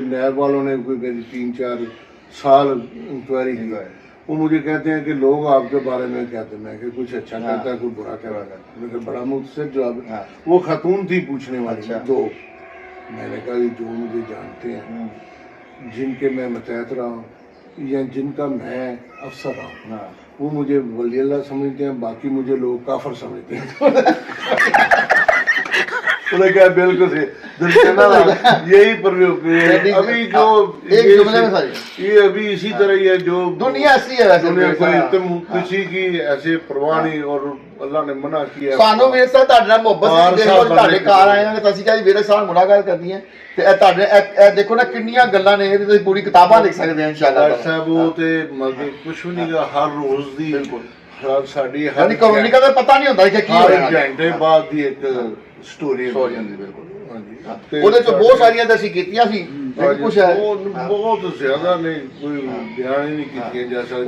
नैब वालों ने कोई मेरी 3-4 साल इंक्वायरी की है। वो मुझे कहते हैं कि लोग आपके बारे में कहते हैं, मैं कि कुछ अच्छा कहता है कोई बुरा कहता है। लेकिन बड़ा मुख्तसर जवाब। वो खातून थी पूछने वाली। दो मैंने कहा जो मुझे जानते हैं, जिनके मैं मतहत रहा हूँ या जिनका मैं अफसर रहा हूँ, वो मुझे वली अल्लाह समझते हैं, बाकी मुझे लोग काफर समझते हैं। उन्हें क्या बिल्कुल से यही अभी जो एक जुमले में सारी ये अभी इसी तरह ही है जो दुनिया ऐसी है वैसे दुनिया कोई किसी की ऐसे परवाह नहीं। और अल्लाह ने मना किया ਸਾਨੂੰ ਵੀਰ ਸਾਹਿਬ ਤੁਹਾਡੇ ਨਾਲ ਮੁਹੱਬਤ ਸੀ। ਦੇਖੋ ਤੁਹਾਡੇ ਘਰ ਆਏ ਹਾਂ ਤੇ ਅਸੀਂ ਕਿਹਾ ਜੀ ਵੀਰੇ ਸਾਹਿਬ ਮੁਲਾਕਾਤ ਕਰਨੀ ਹੈ ਤੇ ਇਹ ਤੁਹਾਡੇ ਇਹ ਦੇਖੋ ਨਾ ਕਿੰਨੀਆਂ ਗੱਲਾਂ ਨੇ, ਇਹਦੀ ਤੁਸੀਂ ਪੂਰੀ ਕਿਤਾਬਾਂ ਲਿਖ ਸਕਦੇ ਹੋ ਇਨਸ਼ਾਅੱਲਾ ਸਾਹਿਬ। ਉਹ ਤੇ ਮਤਲਬ ਕੁਛ ਵੀ ਨਹੀਂਗਾ, ਹਰ ਰੋਜ਼ ਦੀ ਬਿਲਕੁਲ ਸਾਡੀ ਯਾਨੀ ਕਲੋਨੀ ਦਾ ਪਤਾ ਨਹੀਂ ਹੁੰਦਾ ਕਿ ਕੀ ਹੋਇਆ, ਘੰਟੇ ਬਾਅਦ ਦੀ ਇੱਕ ਸਟੋਰੀ ਹੁੰਦੀ ਬਿਲਕੁਲ। ਹਾਂਜੀ, ਉਹਦੇ ਚ ਬਹੁਤ ਸਾਰੀਆਂ ਤਾਂ ਅਸੀਂ ਕੀਤੀਆਂ ਸੀ, ਕੁਝ ਹੈ ਬਹੁਤ ਜ਼ਿਆਦਾ ਨਹੀਂ, ਕੋਈ ਬਿਆਨ ਹੀ ਨਹੀਂ ਕੀਤੀਆਂ ਜਾ ਸਕਦੀਆਂ।